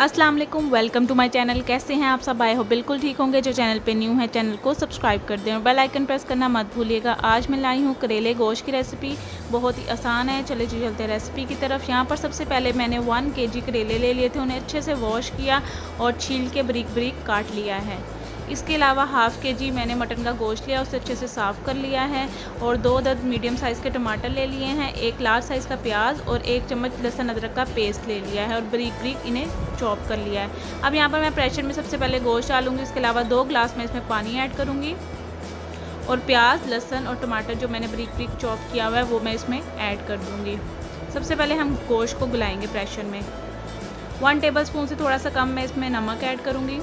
अस्सलाम वालेकुम, welcome to my channel. कैसे हैं आप सब? आए हो बिल्कुल ठीक होंगे। जो चैनल पे न्यू है चैनल को सब्सक्राइब कर दें और बेल आइकन प्रेस करना मत भूलिएगा। आज मैं लाई हूँ करेले गोश्त की रेसिपी, बहुत ही आसान है। चले जी चलते हैं रेसिपी की तरफ। यहाँ पर सबसे पहले मैंने 1 kg करेले ले लिए थे, उन्हें अच्छे से वॉश किया और छील के बारीक बारीक काट लिया है। इसके अलावा ½ kg मैंने मटन का गोश्त लिया, उसे अच्छे से साफ़ कर लिया है और 2 अदद मीडियम साइज़ के टमाटर ले लिए हैं, 1 लार्ज साइज़ का प्याज और 1 चम्मच लहसुन अदरक का पेस्ट ले लिया है और बारीक बारीक इन्हें चॉप कर लिया है। अब यहाँ पर मैं प्रेशर में सबसे पहले गोश्त डालूँगी। इसके अलावा 2 गिलास में इसमें पानी ऐड करूँगी और प्याज, लहसुन और टमाटर जो मैंने बारीक बारीक चॉप किया हुआ है वो मैं इसमें ऐड कर दूँगी। सबसे पहले हम गोश्त को गलाएँगे प्रेशर में। 1 टेबलस्पून से थोड़ा सा कम मैं इसमें नमक ऐड करूँगी।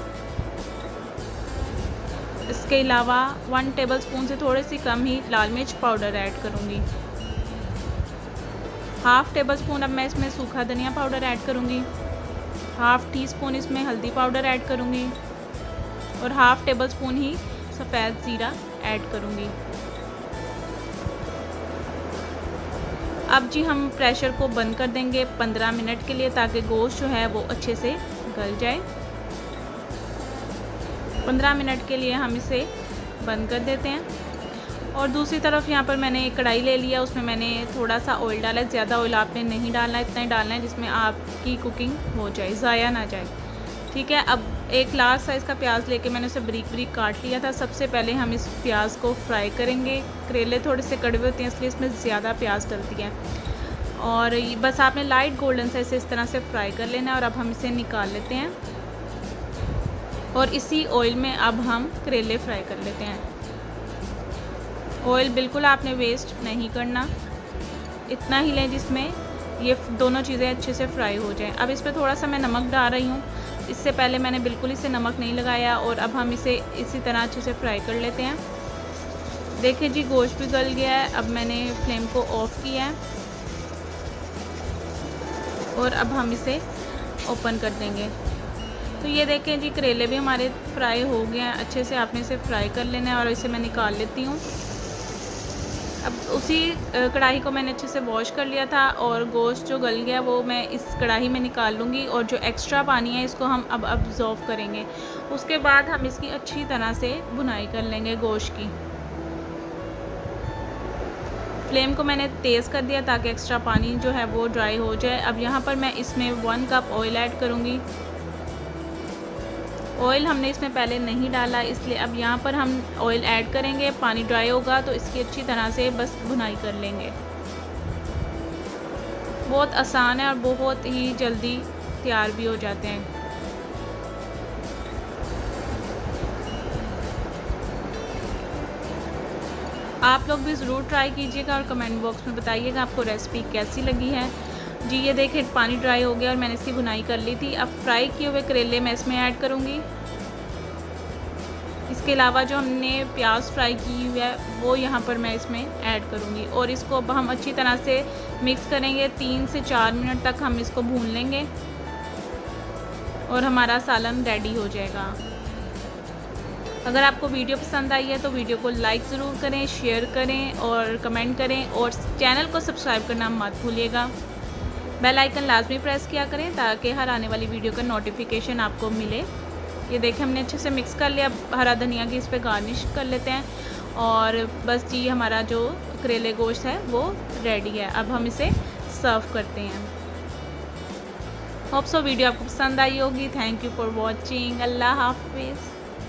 इसके अलावा 1 टेबलस्पून से थोड़ी सी कम ही लाल मिर्च पाउडर ऐड करूँगी। ½ टेबलस्पून अब मैं इसमें सूखा धनिया पाउडर ऐड करूँगी। ½ टीस्पून इसमें हल्दी पाउडर ऐड करूँगी और ½ टेबलस्पून ही सफ़ेद ज़ीरा ऐड करूँगी। अब जी हम प्रेशर को बंद कर देंगे 15 मिनट के लिए, ताकि गोश्त जो है वो अच्छे से गल जाए। 15 मिनट के लिए हम इसे बंद कर देते हैं। और दूसरी तरफ यहाँ पर मैंने एक कढ़ाई ले लिया, उसमें मैंने थोड़ा सा ऑयल डाला है। ज़्यादा ऑयल आपने नहीं डालना है, इतना ही डालना है जिसमें आपकी कुकिंग हो जाए, ज़ाया ना जाए। ठीक है। अब 1 लार्ज साइज़ का प्याज लेके मैंने उसे बारीक बारीक काट लिया था। सबसे पहले हम इस प्याज को फ्राई करेंगे। करेले थोड़े से कड़वे होते हैं, इसलिए इसमें ज़्यादा प्याज डलती है और बस आपने लाइट गोल्डन से इसे इस तरह से फ्राई कर लेना है। और अब हम इसे निकाल लेते हैं और इसी ऑयल में अब हम करेले फ्राई कर लेते हैं। ऑयल बिल्कुल आपने वेस्ट नहीं करना, इतना ही लें जिसमें ये दोनों चीज़ें अच्छे से फ्राई हो जाएं। अब इस पर थोड़ा सा मैं नमक डाल रही हूँ, इससे पहले मैंने बिल्कुल इसे नमक नहीं लगाया। और अब हम इसे इसी तरह अच्छे से फ्राई कर लेते हैं। देखिए जी गोश्त भी गल गया है। अब मैंने फ्लेम को ऑफ़ किया है और अब हम इसे ओपन कर देंगे। तो ये देखें जी करेले भी हमारे फ्राई हो गए हैं। अच्छे से आपने इसे फ्राई कर लेना है और इसे मैं निकाल लेती हूँ। अब उसी कढ़ाई को मैंने अच्छे से वॉश कर लिया था और गोश्त जो गल गया वो मैं इस कढ़ाई में निकाल लूँगी और जो एक्स्ट्रा पानी है इसको हम अब अब्ज़ॉर्व करेंगे। उसके बाद हम इसकी अच्छी तरह से भुनाई कर लेंगे गोश्त की। फ्लेम को मैंने तेज़ कर दिया ताकि एक्स्ट्रा पानी जो है वो ड्राई हो जाए। अब यहाँ पर मैं इसमें 1 कप ऑयल ऐड करूँगी। ऑयल हमने इसमें पहले नहीं डाला, इसलिए अब यहाँ पर हम ऑयल ऐड करेंगे। पानी ड्राई होगा तो इसकी अच्छी तरह से बस भुनाई कर लेंगे। बहुत आसान है और बहुत ही जल्दी तैयार भी हो जाते हैं। आप लोग भी ज़रूर ट्राई कीजिएगा और कमेंट बॉक्स में बताइएगा आपको रेसिपी कैसी लगी है। जी ये देखिए पानी ड्राई हो गया और मैंने इसकी भुनाई कर ली थी। अब फ्राई किए हुए करेले मैं इसमें ऐड करूँगी। इसके अलावा जो हमने प्याज फ्राई की हुई है वो यहाँ पर मैं इसमें ऐड करूँगी और इसको अब हम अच्छी तरह से मिक्स करेंगे। 3 से 4 मिनट तक हम इसको भून लेंगे और हमारा सालन रेडी हो जाएगा। अगर आपको वीडियो पसंद आई है तो वीडियो को लाइक ज़रूर करें, शेयर करें और कमेंट करें और चैनल को सब्सक्राइब करना मत भूलिएगा। बेल आइकन लाजमी प्रेस किया करें ताकि हर आने वाली वीडियो का नोटिफिकेशन आपको मिले। ये देखिए हमने अच्छे से मिक्स कर लिया। अब हरा धनिया की इस पर गार्निश कर लेते हैं और बस जी हमारा जो करेले गोश्त है वो रेडी है। अब हम इसे सर्व करते हैं। होप सो वीडियो आपको पसंद आई होगी। Thank you for watching. Allah हाफिज़।